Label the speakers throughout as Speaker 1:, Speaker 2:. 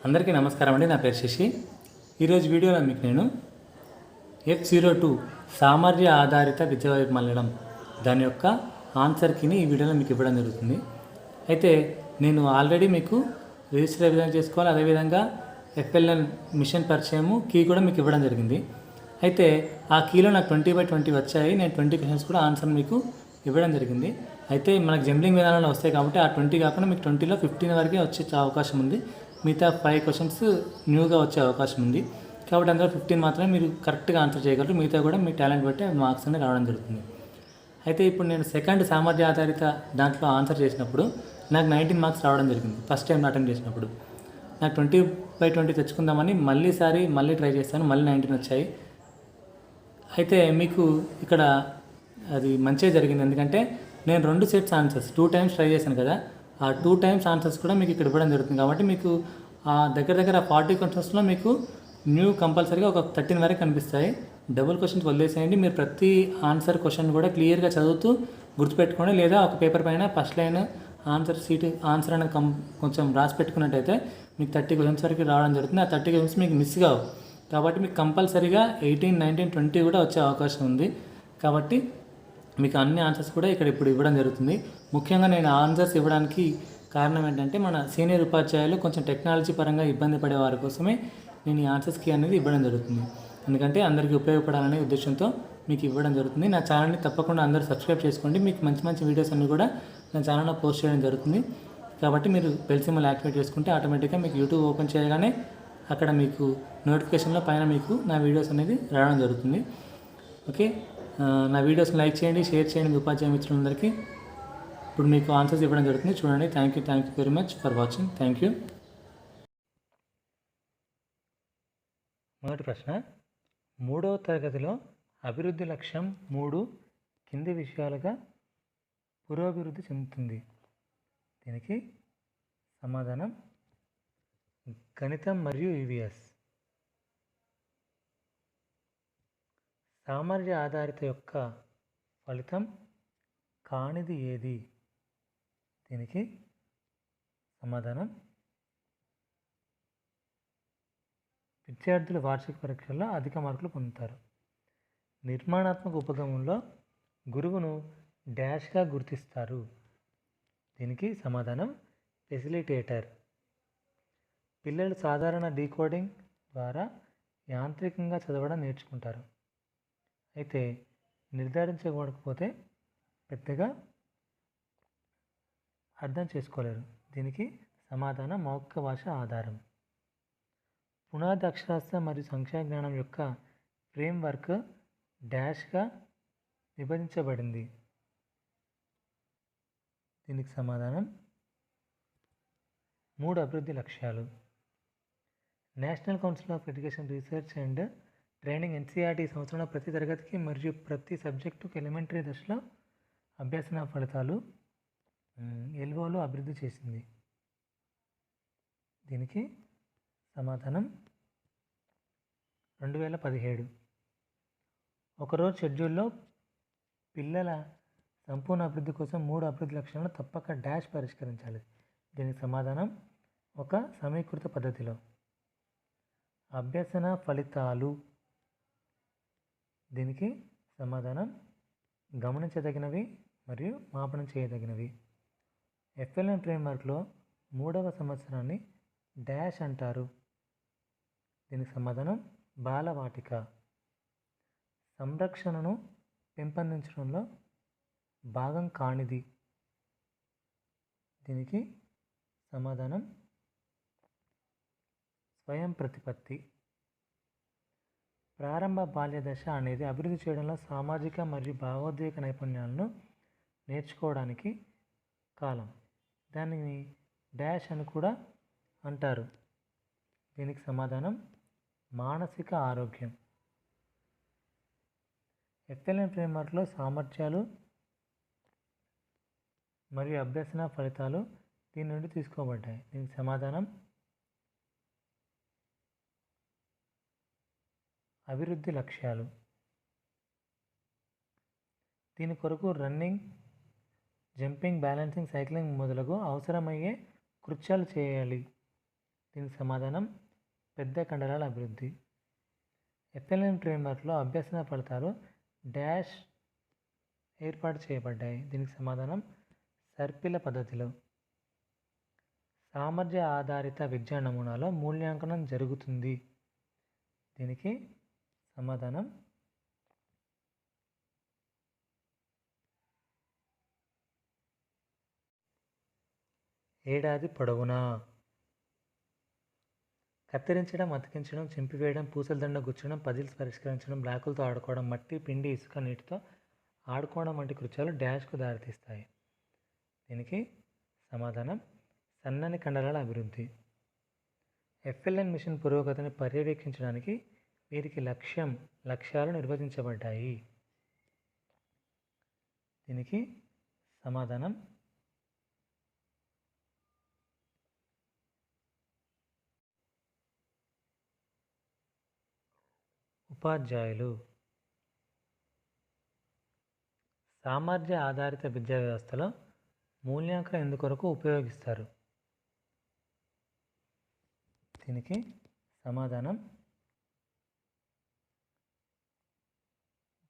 Speaker 1: అందరికీ నమస్కారం అండి. నా పేరు శశి. ఈరోజు వీడియోలో మీకు నేను F02 సామర్థ్య ఆధారిత విద్య వైపు మళ్ళడం దాని యొక్క ఆన్సర్ కీని ఈ వీడియోలో మీకు ఇవ్వడం జరుగుతుంది. అయితే నేను ఆల్రెడీ మీకు రిజిస్టర్ ఏ విధంగా చేసుకోవాలి, అదేవిధంగా FLN మిషన్ పరిచయము కీ కూడా మీకు ఇవ్వడం జరిగింది. అయితే ఆ కీలో నాకు 20/20 వచ్చాయి. నేను 20 క్వశ్చన్స్ కూడా ఆన్సర్ మీకు ఇవ్వడం జరిగింది. అయితే మనకు జంబ్లింగ్ విధానంలో వస్తాయి కాబట్టి ఆ 20 కాకుండా మీకు 20లో 15 వరకే వచ్చే అవకాశం ఉంది. మిగతా 5 క్వశ్చన్స్ న్యూగా వచ్చే అవకాశం ఉంది. కాబట్టి అందులో 15 మాత్రమే మీరు కరెక్ట్గా ఆన్సర్ చేయగలరు. మిగతా కూడా మీ టాలెంట్ బట్టి మార్క్స్ అనేది రావడం జరుగుతుంది. అయితే ఇప్పుడు నేను సెకండ్ సామర్థ్య ఆధారిత దాంట్లో ఆన్సర్ చేసినప్పుడు నాకు 19 మార్క్స్ రావడం జరిగింది. ఫస్ట్ టైం అటెంప్ట్ చేసినప్పుడు నాకు 20/20 తెచ్చుకుందామని మళ్ళీ ట్రై చేస్తాను. మళ్ళీ 19 వచ్చాయి. అయితే మీకు ఇక్కడ అది మంచిగా జరిగింది. ఎందుకంటే నేను 2 సెట్స్ ఆన్సర్స్ 2 టైమ్స్ ట్రై చేశాను కదా, ఆ 2 టైమ్స్ ఆన్సర్స్ కూడా మీకు ఇక్కడ ఇవ్వడం జరుగుతుంది. కాబట్టి మీకు దగ్గర 40 క్వశ్చన్స్లో మీకు న్యూ కంపల్సరీగా ఒక 13 వరకు కనిపిస్తాయి. డబుల్ క్వశ్చన్స్ వదిలేసేయండి. మీరు ప్రతి ఆన్సర్ క్వశ్చన్ కూడా క్లియర్గా చదువుతూ గుర్తుపెట్టుకోండి. లేదా ఒక పేపర్ పైన ఫస్ట్ లైన్ ఆన్సర్ అనేది కొంచెం రాసి పెట్టుకున్నట్టయితే మీకు 30 క్వశ్చన్స్ వరకు రావడం జరుగుతుంది. ఆ 30 క్వశ్చన్స్ మీకు మిస్ కావు. కాబట్టి మీకు కంపల్సరీగా 18, 19, 20 కూడా వచ్చే అవకాశం ఉంది. కాబట్టి మీకు అన్ని ఆన్సర్స్ కూడా ఇప్పుడు ఇవ్వడం జరుగుతుంది. ముఖ్యంగా నేను ఆన్సర్స్ ఇవ్వడానికి కారణం ఏంటంటే మన సీనియర్ ఉపాధ్యాయులు కొంచెం టెక్నాలజీ పరంగా ఇబ్బంది పడే వారి కోసమే నేను ఈ ఆన్సర్స్కి అనేది ఇవ్వడం జరుగుతుంది. ఎందుకంటే అందరికీ ఉపయోగపడాలనే ఉద్దేశంతో మీకు ఇవ్వడం జరుగుతుంది. నా ఛానల్ని తప్పకుండా అందరూ సబ్స్క్రైబ్ చేసుకోండి. మీకు మంచి మంచి వీడియోస్ అన్నీ కూడా నా ఛానల్లో పోస్ట్ చేయడం జరుగుతుంది. కాబట్టి మీరు బెల్ సింబల్ యాక్టివేట్ చేసుకుంటే ఆటోమేటిక్గా మీకు యూట్యూబ్ ఓపెన్ చేయగానే అక్కడ మీకు నోటిఫికేషన్లో పైన మీకు నా వీడియోస్ అనేది రావడం జరుగుతుంది. ఓకే, నా వీడియోస్ని లైక్ చేయండి, షేర్ చేయండి మీ ఉపాధ్యాయ మిత్రులందరికీ. ఇప్పుడు మీకు ఆన్సర్స్ ఇవ్వడం జరుగుతుంది. చూడండి. Thank you very much for watching. Thank you. మొదటి ప్రశ్న, 3వ తరగతిలో అభివృద్ధి లక్ష్యం 3 కింది విషయాలుగా పురోభివృద్ధి చెందుతుంది. దీనికి సమాధానం గణితం మరియు EVS. సామర్థ్య ఆధారిత యొక్క ఫలితం కానిది ఏది? దీనికి సమాధానం విద్యార్థులు వార్షిక పరీక్షల్లో అధిక మార్కులు పొందుతారు. నిర్మాణాత్మక ఉపగమంలో గురువును డాష్గా గుర్తిస్తారు. దీనికి సమాధానం ఫెసిలిటేటర్. పిల్లలు సాధారణ డీకోడింగ్ ద్వారా యాంత్రికంగా చదవడం నేర్చుకుంటారు. అయితే నిర్ధారించకపోతే పెద్దగా అర్థం చేసుకోలేరు. దీనికి సమాధానం మౌఖిక భాష ఆధారం. పునాది అక్షరాస్యత మరియు సంఖ్యా జ్ఞానం యొక్క ఫ్రేమ్వర్క్ డాష్గా విభజించబడింది. దీనికి సమాధానం 3 అభివృద్ధి లక్ష్యాలు. National council of education research and training NCERT సంవత్సరంలో ప్రతి తరగతికి మరియు ప్రతి సబ్జెక్టుకు ఎలిమెంటరీ దశలో అభ్యసన ఫలితాలు LOలు అభివృద్ధి చేసింది. దీనికి సమాధానం 2017. ఒకరోజు షెడ్యూల్లో పిల్లల సంపూర్ణ అభివృద్ధి కోసం 3 అభివృద్ధి లక్ష్యాలను తప్పక డాష్ పరిష్కరించాలి. దీనికి సమాధానం ఒక సమీకృత పద్ధతిలో. అభ్యసన ఫలితాలు. దీనికి సమాధానం గమనించదగినవి మరియు మాపనం చేయదగినవి. FLN ఫ్రేమ్వర్క్లో 3వ సంవత్సరాన్ని డాష్ అంటారు. దీనికి సమాధానం బాలవాటిక. సంరక్షణను పెంపొందించడంలో భాగం కానిది. దీనికి సమాధానం స్వయం ప్రతిపత్తి. ప్రారంభ బాల్య దశ అనేది అభివృద్ధి చేయడంలో సామాజిక మరియు భావోద్వేగ నైపుణ్యాలను నేర్చుకోవడానికి కాలం. దానిని డాష్ అని కూడా అంటారు. దీనికి సమాధానం మానసిక ఆరోగ్యం. FLN ఫ్రేమ్వర్క్లో సామర్థ్యాలు మరియు అభ్యసన ఫలితాలు దీని నుండి తీసుకోబడ్డాయి. దీనికి సమాధానం అభివృద్ధి లక్ష్యాలు. దీని కొరకు రన్నింగ్, జంపింగ్, బ్యాలెన్సింగ్, సైక్లింగ్ మొదలగు అవసరమయ్యే కృత్యాలు చేయాలి. దీనికి సమాధానం పెద్ద కండరాల అభివృద్ధి. FLN ఫ్రేమ్వర్క్లో అభ్యసన ఫలితాలు డాష్ ఏర్పాటు చేయబడ్డాయి. దీనికి సమాధానం సర్పిల పద్ధతిలో. సామర్థ్య ఆధారిత విద్యా నమూనాలో మూల్యాంకనం జరుగుతుంది. దీనికి సమాధానం ఏడాది పొడవునా. కత్తిరించడం, అతికించడం, చింపివేయడం, పూసల దండ గుచ్చడం, పజిల్స్ పరిష్కరించడం, బ్లాకులతో ఆడుకోవడం, మట్టి, పిండి, ఇసుక, నీటితో ఆడుకోవడం వంటి కృత్యాలు డాష్కు దారితీస్తాయి. దీనికి సమాధానం సన్నని కండరాల అభివృద్ధి. FLN మిషన్ పురోగతిని పర్యవేక్షించడానికి వీరికి లక్ష్యాలు నిర్వచించబడ్డాయి. దీనికి సమాధానం ఉపాధ్యాయులు. సామర్థ్య ఆధారిత విద్యా వ్యవస్థలో మూల్యాంకనం ఎందుకొరకు ఉపయోగిస్తారు? దీనికి సమాధానం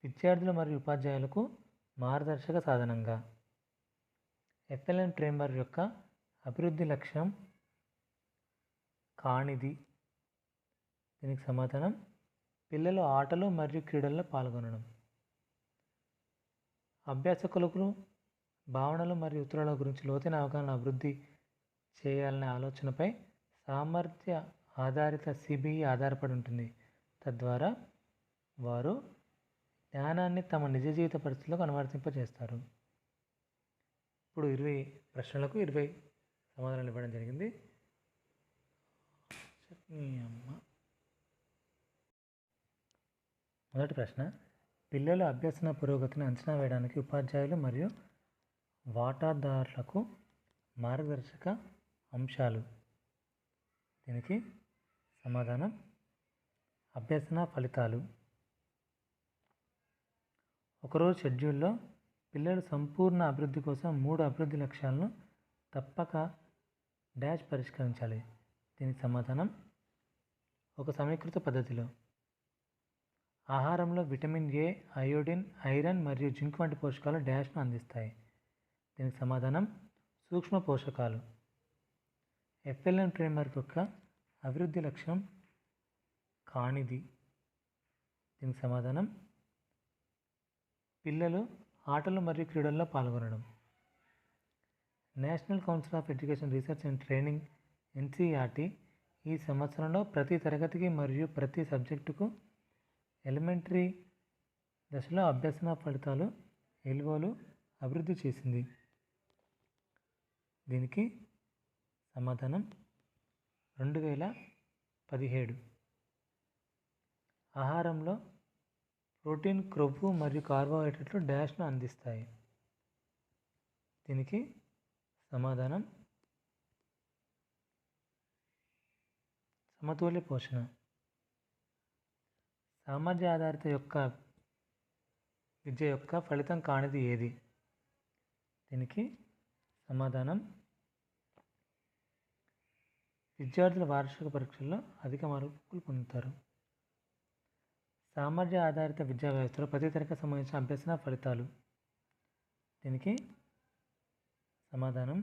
Speaker 1: విద్యార్థులు మరియు ఉపాధ్యాయులకు మార్గదర్శక సాధనంగా. FLN ఫ్రేమ్వర్క్ యొక్క అభివృద్ధి లక్ష్యం కానిది. దీనికి సమాధానం పిల్లలు ఆటలు మరియు క్రీడల్లో పాల్గొనడం. అభ్యాసకులకు భావనలు మరియు ఉత్తరాల గురించి లోతైన అవగాహన అభివృద్ధి చేయాలనే ఆలోచనపై సామర్థ్య ఆధారిత CBE ఆధారపడి ఉంటుంది. తద్వారా వారు జ్ఞానాన్ని తమ నిజ జీవిత పరిస్థితులకు అనువర్తింపజేస్తారు. ఇప్పుడు 20 ప్రశ్నలకు 20 సమాధానాలు ఇవ్వడం జరిగింది. మొదటి ప్రశ్న, పిల్లల అభ్యసన పురోగతిని అంచనా వేయడానికి ఉపాధ్యాయులు మరియు వాటాదారులకు మార్గదర్శక అంశాలు. దీనికి సమాధానం అభ్యసన ఫలితాలు. ఒకరోజు షెడ్యూల్లో పిల్లలు సంపూర్ణ అభివృద్ధి కోసం 3 అభివృద్ధి లక్ష్యాలను తప్పక డాష్ పరిష్కరించాలి. దీనికి సమాధానం ఒక సమీకృత పద్ధతిలో. ఆహారంలో విటమిన్ A, అయోడిన్, ఐరన్ మరియు జింక్ వంటి పోషకాలు డాష్ను అందిస్తాయి. దీనికి సమాధానం సూక్ష్మ పోషకాలు. FLN ఫ్రేమ్వర్క్ యొక్క అభివృద్ధి లక్ష్యం కానిది. దీనికి సమాధానం పిల్లలు ఆటలు మరియు క్రీడల్లో పాల్గొనడం. National council of education research and training NCERT ఈ సంవత్సరంలో ప్రతి తరగతికి మరియు ప్రతి సబ్జెక్టుకు ఎలిమెంటరీ దశలో అభ్యసన ఫలితాలు LOలు అభివృద్ధి చేసింది. దీనికి సమాధానం 2017. ఆహారంలో ప్రోటీన్, క్రొవ్వు మరియు కార్బోహైడ్రేట్లు డాష్ను అందిస్తాయి. దీనికి సమాధానం సమతుల్య పోషణ. సామర్థ్య ఆధారిత విద్య యొక్క ఫలితం కానిది ఏది? దీనికి సమాధానం విద్యార్థుల వార్షిక పరీక్షల్లో అధిక మార్కులు పొందుతారు. సామర్థ్య ఆధారిత విద్యా వ్యవస్థలో ప్రతి తరగతికి సంబంధించిన అభ్యసన ఫలితాలు. దీనికి సమాధానం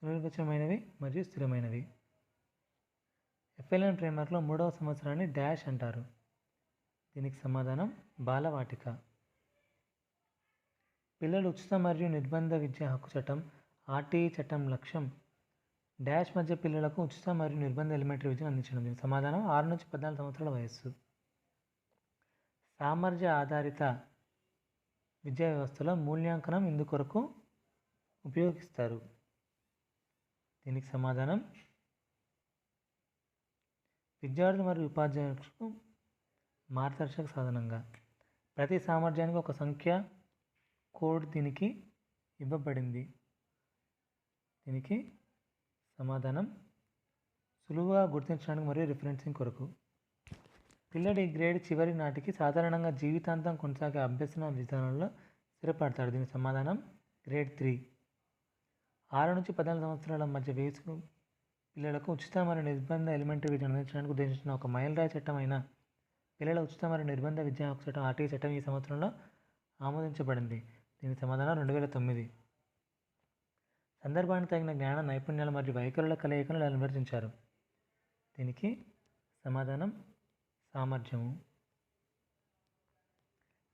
Speaker 1: సునిర్వచనమైనవి మరియు స్థిరమైనవి. FLN ఫ్రేమ్వర్క్లో 3వ సంవత్సరాన్ని డాష్ అంటారు. దీనికి సమాధానం బాలవాటిక. పిల్లలు ఉచిత మరియు నిర్బంధ విద్యా హక్కు చట్టం RTE చట్టం లక్ష్యం డాష్ మధ్య పిల్లలకు ఉచిత మరియు నిర్బంధ ఎలిమెంటరీ విద్యను అందించడం. దీనికి సమాధానం 6 నుంచి 14 సంవత్సరాల వయస్సు. సామర్థ్య ఆధారిత విద్యా వ్యవస్థలో మూల్యాంకనం ఇందుకొరకు ఉపయోగిస్తారు. దీనికి సమాధానం విద్యార్థులు మరియు ఉపాధ్యాయులకు మార్గదర్శక సాధనంగా. ప్రతి సామర్థ్యానికి ఒక సంఖ్య కోడ్ దీనికి ఇవ్వబడింది. దీనికి సమాధానం సులువుగా గుర్తించడానికి మరియు రిఫరెన్సింగ్ కొరకు. పిల్లడి గ్రేడ్ చివరి నాటికి సాధారణంగా జీవితాంతం కొనసాగే అభ్యసన విధానంలో స్థిరపడతాడు. దీనికి సమాధానం గ్రేడ్ 3. 6 నుంచి 14 సంవత్సరాల మధ్య వయసు పిల్లలకు ఉచిత మరియు నిర్బంధ ఎలిమెంటరీ విద్యను అందించడానికి ఉద్దేశించిన ఒక మైలురాయి చట్టం అయిన పిల్లల ఉచిత మరియు నిర్బంధ విద్యా హక్కు చట్టం ఆర్టీఐ చట్టం ఈ సంవత్సరంలో ఆమోదించబడింది. దీని సమాధానం 2009. సందర్భానికి తగిన జ్ఞాన నైపుణ్యాలు మరియు వైఖరుల కలయికను నిర్వచించారు. దీనికి సమాధానం సామర్థ్యము.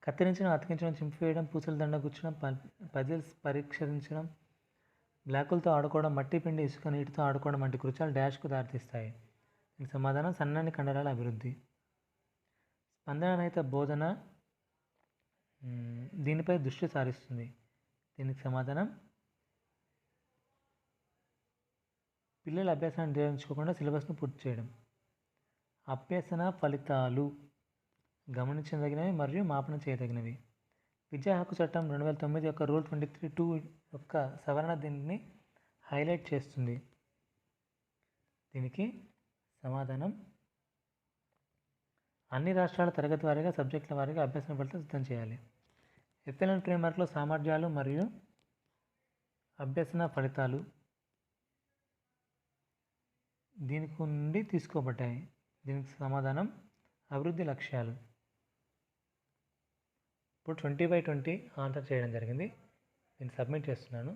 Speaker 1: కత్తిరించడం, అతికించడం, చింపివేయడం, పూసల దండ గుచ్చడం, పజిల్స్ పరీక్షించడం, బ్లాకులతో ఆడుకోవడం, మట్టి పిండి ఇసుక నీటితో ఆడుకోవడం వంటి కృత్యాలు డాష్కు దారితీస్తాయి. దీనికి సమాధానం సన్నని కండరాల అభివృద్ధి. స్పందనరహిత బోధన దీనిపై దృష్టి సారిస్తుంది. దీనికి సమాధానం పిల్లల అభ్యాసాన్ని నిర్వహించుకోకుండా సిలబస్ను పూర్తి చేయడం. అభ్యసన ఫలితాలు గమనించదగినవి మరియు మాపన చేయదగినవి. విద్యా హక్కు చట్టం 2009 యొక్క రూల్ 23(2) యొక్క సవరణ దీనిని హైలైట్ చేస్తుంది. దీనికి సమాధానం అన్ని రాష్ట్రాల తరగతి వారీగా సబ్జెక్టుల వారీగా అభ్యసన ఫలితాలు సిద్ధం చేయాలి. FLN ఫ్రేమ్వర్క్లో సామర్థ్యాలు మరియు అభ్యసన ఫలితాలు దీనికి నుండి తీసుకోబడ్డాయి. దీనికి సమాధానం అభివృద్ధి లక్ష్యాలు. ఇప్పుడు 20/20 ఆన్సర్ చేయడం జరిగింది. దీన్ని సబ్మిట్ చేస్తున్నాను.